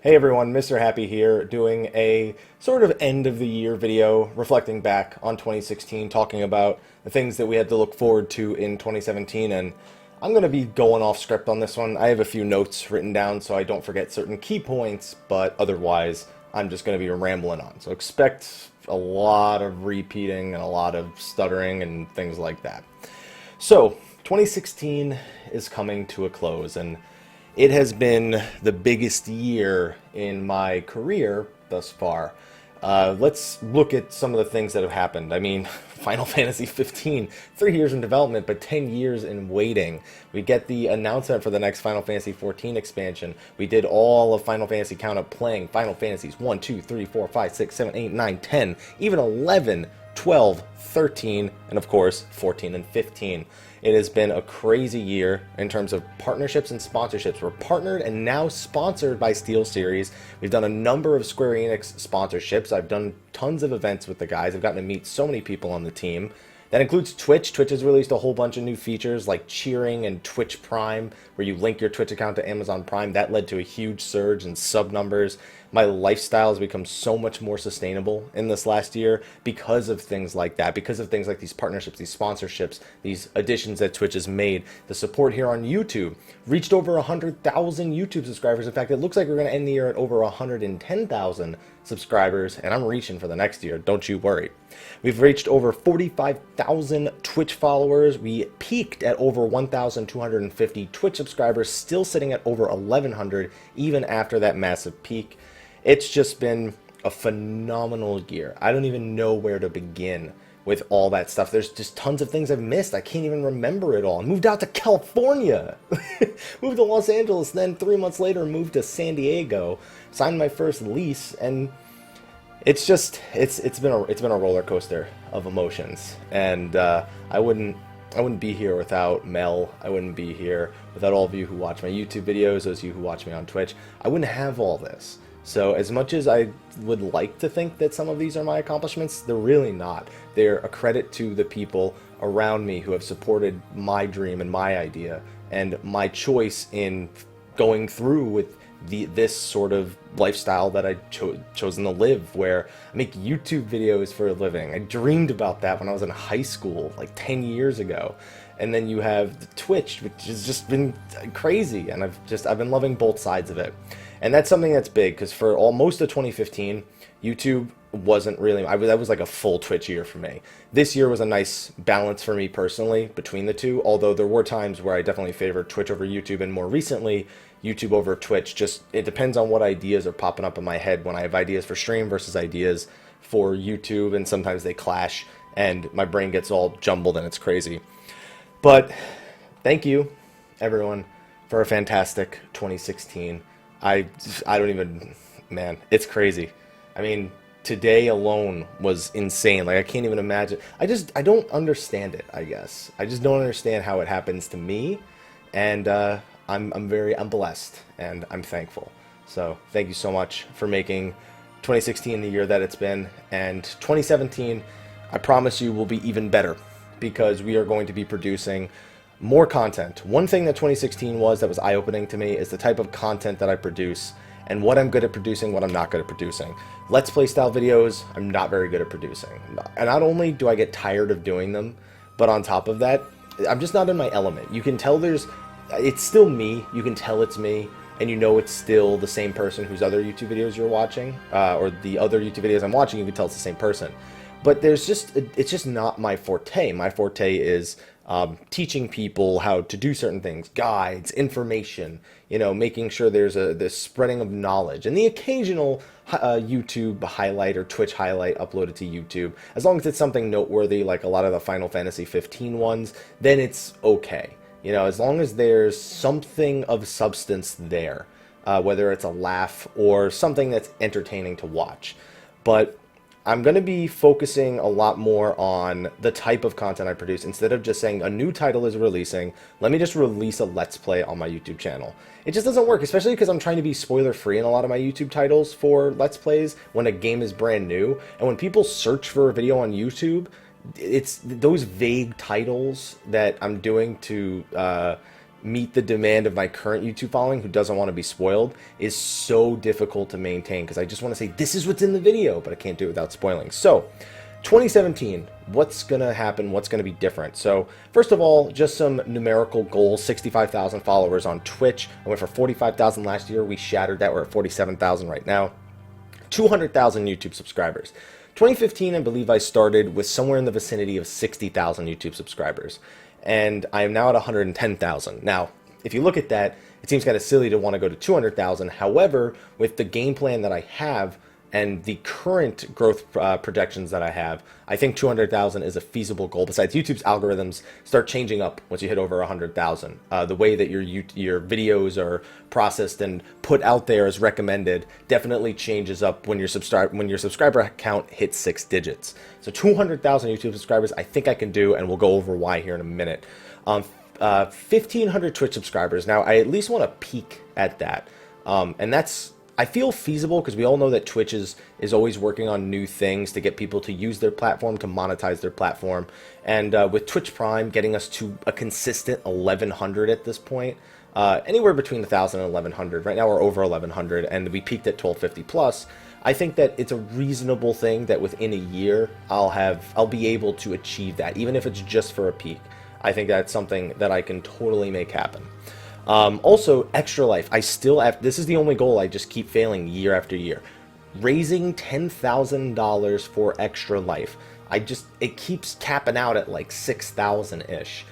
Hey everyone, Mr. Happy here, doing a sort of end of the year video reflecting back on 2016, talking about the things that we had to look forward to in 2017. And I'm going to be going off script on this one. I have a few notes written down so I don't forget certain key points, but otherwise I'm just going to be rambling on. So expect a lot of repeating and a lot of stuttering and things like that. So 2016 is coming to a close, and it has been the biggest year in my career thus far. Let's look at some of the things that have happened. I mean, Final Fantasy 15, 3 years in development, but 10 years in waiting. We get the announcement for the next Final Fantasy 14 expansion. We did all of Final Fantasy count up playing Final Fantasies 1, 2, 3, 4, 5, 6, 7, 8, 9, 10, even 11, 12, 13, and of course 14 and 15. It has been a crazy year in terms of partnerships and sponsorships. We're partnered and now sponsored by SteelSeries. We've done a number of Square Enix sponsorships. I've done tons of events with the guys. I've gotten to meet so many people on the team. That includes Twitch. Twitch has released a whole bunch of new features like cheering and Twitch Prime, where you link your Twitch account to Amazon Prime. That led to a huge surge in sub numbers. My lifestyle has become so much more sustainable in this last year because of things like that, because of things like these partnerships, these sponsorships, these additions that Twitch has made. The support here on YouTube reached over 100,000 YouTube subscribers. In fact, it looks like we're going to end the year at over 110,000 subscribers, and I'm reaching for the next year, don't you worry. We've reached over 45,000 Twitch followers. We peaked at over 1,250 Twitch subscribers, still sitting at over 1,100 even after that massive peak. It's just been a phenomenal year. I don't even know where to begin with all that stuff. There's just tons of things I've missed. I can't even remember it all. I moved out to California, moved to Los Angeles, then 3 months later moved to San Diego, signed my first lease, and it's been a roller coaster of emotions. And I wouldn't be here without Mel. I wouldn't be here without all of you who watch my YouTube videos, those of you who watch me on Twitch. I wouldn't have all this. So as much as I would like to think that some of these are my accomplishments, they're really not. They're a credit to the people around me who have supported my dream and my idea and my choice in going through with this sort of lifestyle that I chosen to live, where I make YouTube videos for a living. I dreamed about that when I was in high school, like 10 years ago. And then you have the Twitch, which has just been crazy, and I've been loving both sides of it. And that's something that's big, because for most of 2015, YouTube wasn't really, that was like a full Twitch year for me. This year was a nice balance for me personally between the two, although there were times where I definitely favored Twitch over YouTube, and more recently, YouTube over Twitch. Just, it depends on what ideas are popping up in my head when I have ideas for stream versus ideas for YouTube, and sometimes they clash, and my brain gets all jumbled and it's crazy. But thank you, everyone, for a fantastic 2016. I don't even, man, it's crazy. I mean, today alone was insane. Like, I can't even imagine. I don't understand it, I guess. I just don't understand how it happens to me. And I'm blessed, and I'm thankful. So thank you so much for making 2016 the year that it's been. And 2017, I promise you, will be even better, because we are going to be producing more content. One thing that 2016 that was eye-opening to me is the type of content that I produce and what I'm good at producing, what I'm not good at producing. Let's Play style videos, I'm not very good at producing. And not only do I get tired of doing them, but on top of that, I'm just not in my element. You can tell it's still me, you can tell it's me, and you know it's still the same person whose other YouTube videos you're watching, or the other YouTube videos I'm watching, you can tell it's the same person. But it's just not my forte. My forte is teaching people how to do certain things, guides, information, making sure there's this spreading of knowledge, and the occasional YouTube highlight or Twitch highlight uploaded to YouTube. As long as it's something noteworthy, like a lot of the Final Fantasy 15 ones, then it's okay. As long as there's something of substance there, whether it's a laugh or something that's entertaining to watch. But I'm going to be focusing a lot more on the type of content I produce. Instead of just saying a new title is releasing, let me just release a Let's Play on my YouTube channel. It just doesn't work, especially because I'm trying to be spoiler free in a lot of my YouTube titles for Let's Plays when a game is brand new. And when people search for a video on YouTube, it's those vague titles that I'm doing to meet the demand of my current YouTube following who doesn't want to be spoiled is so difficult to maintain, because I just want to say this is what's in the video, but I can't do it without spoiling. So 2017, what's going to happen? What's going to be different? So first of all, just some numerical goals. 65,000 followers on Twitch. I went for 45,000 last year. We shattered that. We're at 47,000 right now. 200,000 YouTube subscribers. 2015, I believe I started with somewhere in the vicinity of 60,000 YouTube subscribers. And I am now at 110,000. Now, if you look at that, it seems kind of silly to want to go to 200,000. However, with the game plan that I have and the current growth projections that I have, I think 200,000 is a feasible goal. Besides, YouTube's algorithms start changing up once you hit over 100,000. The way that your videos are processed and put out there as recommended definitely changes up when your subscriber count hits 6 digits. So 200,000 YouTube subscribers, I think I can do, and we'll go over why here in a minute. 1,500 Twitch subscribers. Now, I at least want to peak at that, and that's, I feel feasible, because we all know that Twitch is always working on new things to get people to use their platform, to monetize their platform. And with Twitch Prime getting us to a consistent 1,100 at this point, anywhere between 1,000 and 1,100. Right now we're over 1,100, and we peaked at 1,250 plus. I think that it's a reasonable thing that within a year I'll be able to achieve that, even if it's just for a peak. I think that's something that I can totally make happen. Also, Extra Life. I still have, this is the only goal I just keep failing year after year. Raising $10,000 for Extra Life. It keeps capping out at like 6,000-ish.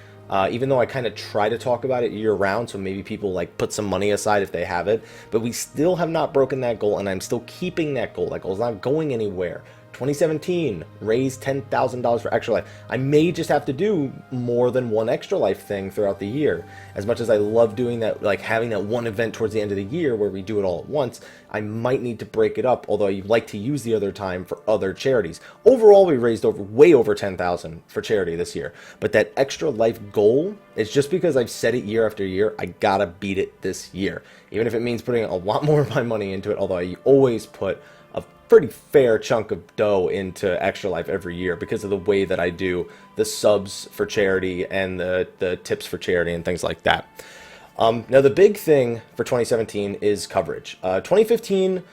Even though I kind of try to talk about it year round, so maybe people like put some money aside if they have it, but we still have not broken that goal, and I'm still keeping that goal. That goal's not going anywhere. 2017, raise $10,000 for Extra Life. I may just have to do more than one Extra Life thing throughout the year. As much as I love doing that, like having that one event towards the end of the year where we do it all at once, I might need to break it up, although I'd like to use the other time for other charities. Overall, we raised way over $10,000 for charity this year. But that Extra Life goal is just because I've said it year after year, I gotta beat it this year. Even if it means putting a lot more of my money into it, although I always put a pretty fair chunk of dough into Extra Life every year because of the way that I do the subs for charity and the tips for charity and things like that. Now the big thing for 2017 is coverage. 2014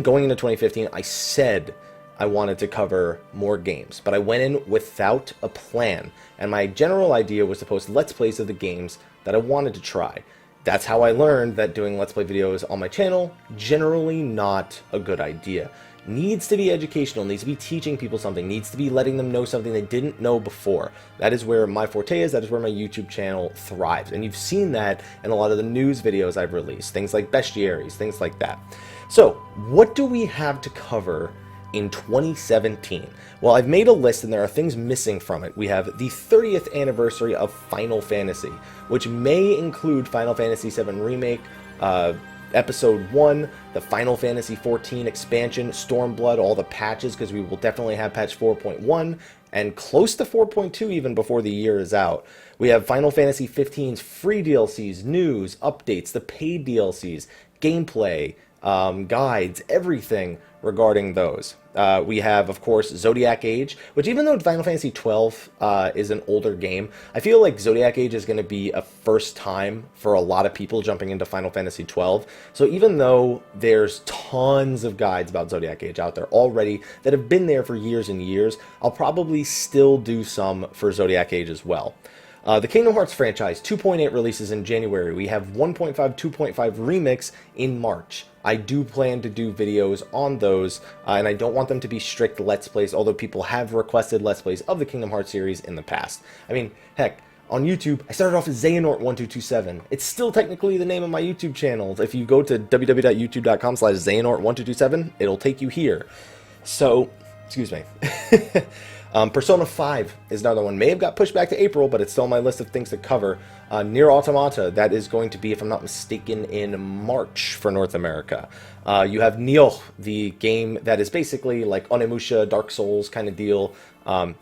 going into 2015, I said I wanted to cover more games, but I went in without a plan, and my general idea was to post Let's Plays of the games that I wanted to try. That's how I learned that doing Let's Play videos on my channel, generally not a good idea. Needs to be educational, needs to be teaching people something, needs to be letting them know something they didn't know before. That is where my forte is, that is where my YouTube channel thrives. And you've seen that in a lot of the news videos I've released, things like bestiaries, things like that. So, what do we have to cover in 2017? Well, I've made a list and there are things missing from it. We have the 30th anniversary of Final Fantasy, which may include Final Fantasy VII Remake, Episode 1, the Final Fantasy XIV expansion, Stormblood, all the patches, because we will definitely have patch 4.1, and close to 4.2 even before the year is out. We have Final Fantasy XV's free DLCs, news, updates, the paid DLCs, gameplay, guides, everything regarding those. We have, of course, Zodiac Age, which even though Final Fantasy XII is an older game, I feel like Zodiac Age is going to be a first time for a lot of people jumping into Final Fantasy XII. So even though there's tons of guides about Zodiac Age out there already that have been there for years and years, I'll probably still do some for Zodiac Age as well. The Kingdom Hearts franchise, 2.8 releases in January. We have 1.5, 2.5 Remix in March. I do plan to do videos on those, and I don't want them to be strict Let's Plays, although people have requested Let's Plays of the Kingdom Hearts series in the past. I mean, heck, on YouTube, I started off as Xehanort1227. It's still technically the name of my YouTube channel. If you go to www.youtube.com/Xehanort1227, it'll take you here. So, excuse me. Persona 5 is another one. May have got pushed back to April, but it's still on my list of things to cover. Nier Automata, that is going to be, if I'm not mistaken, in March for North America. You have Nioh, the game that is basically like Onimusha, Dark Souls kind of deal.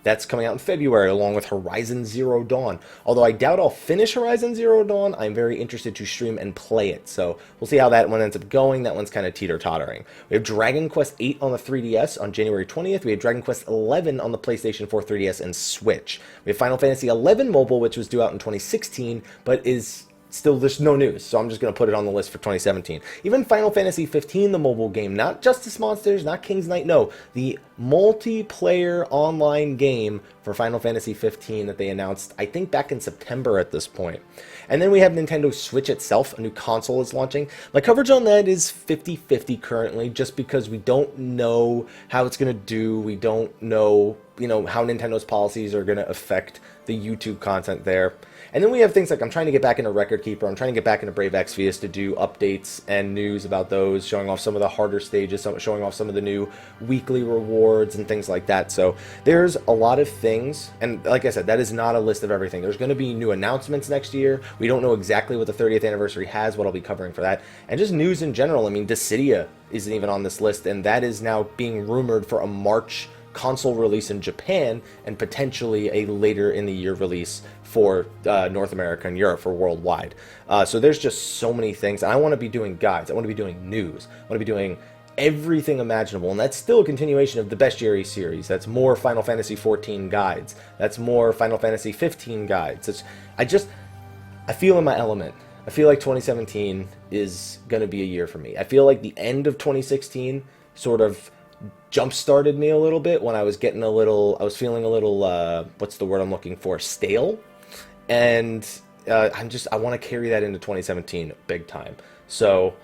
That's coming out in February along with Horizon Zero Dawn. Although I doubt I'll finish Horizon Zero Dawn, I'm very interested to stream and play it. So we'll see how that one ends up going. That one's kind of teeter-tottering. We have Dragon Quest VIII on the 3DS on January 20th. We have Dragon Quest XI on the PlayStation 4, 3DS, and Switch. We have Final Fantasy XI Mobile, which was due out in 2016, but is still, there's no news, so I'm just going to put it on the list for 2017. Even Final Fantasy 15, the mobile game, not Justice Monsters, not King's Knight, no, the multiplayer online game for Final Fantasy 15 that they announced, I think back in September at this point. And then we have Nintendo Switch itself, a new console is launching. My coverage on that is 50-50 currently, just because we don't know how it's going to do, we don't know, how Nintendo's policies are going to affect the YouTube content there. And then we have things like I'm trying to get back into Record Keeper, I'm trying to get back into Brave Exvius to do updates and news about those, showing off some of the harder stages, showing off some of the new weekly rewards and things like that. So there's a lot of things, and like I said, that is not a list of everything. There's going to be new announcements next year. We don't know exactly what the 30th anniversary has, what I'll be covering for that, and just news in general. I mean, Dissidia isn't even on this list, and that is now being rumored for a March console release in Japan and potentially a later in the year release for North America and Europe, for worldwide. So there's just so many things. And I want to be doing guides. I want to be doing news. I want to be doing everything imaginable. And that's still a continuation of the Bestiary series. That's more Final Fantasy 14 guides. That's more Final Fantasy 15 guides. I feel in my element. I feel like 2017 is going to be a year for me. I feel like the end of 2016 sort of jump-started me a little bit when I was feeling a little, what's the word I'm looking for, stale. And I want to carry that into 2017 big time. So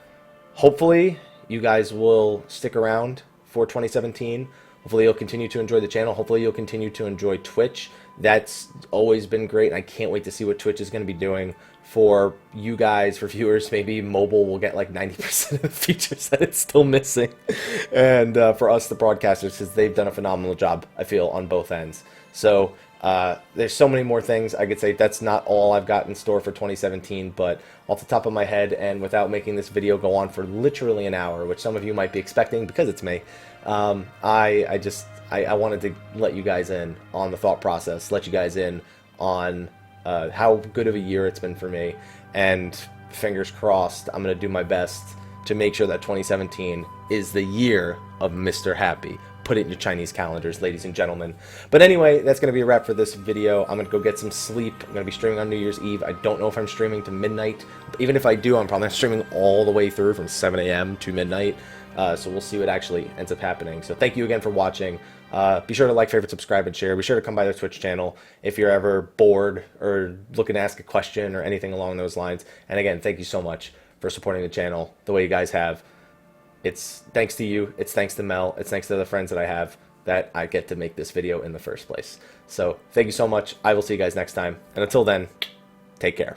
hopefully you guys will stick around for 2017. Hopefully you'll continue to enjoy the channel. Hopefully you'll continue to enjoy Twitch. That's always been great, and I can't wait to see what Twitch is going to be doing for you guys, for viewers. Maybe mobile will get like 90% of the features that it's still missing. And for us, the broadcasters, because they've done a phenomenal job, I feel, on both ends. So there's so many more things I could say. That's not all I've got in store for 2017, but off the top of my head, and without making this video go on for literally an hour, which some of you might be expecting because it's me, I wanted to let you guys in on the thought process, let you guys in on how good of a year it's been for me, and fingers crossed, I'm going to do my best to make sure that 2017 is the year of Mr. Happy. Put it in your Chinese calendars, ladies and gentlemen. But anyway, that's going to be a wrap for this video. I'm going to go get some sleep. I'm going to be streaming on New Year's Eve. I don't know if I'm streaming to midnight. Even if I do, I'm probably streaming all the way through from 7 a.m. to midnight. So we'll see what actually ends up happening. So thank you again for watching. Be sure to like, favorite, subscribe, and share. Be sure to come by their Twitch channel if you're ever bored or looking to ask a question or anything along those lines. And again, thank you so much for supporting the channel the way you guys have. It's thanks to you, it's thanks to Mel, it's thanks to the friends that I have that I get to make this video in the first place. So thank you so much. I will see you guys next time. And until then, take care.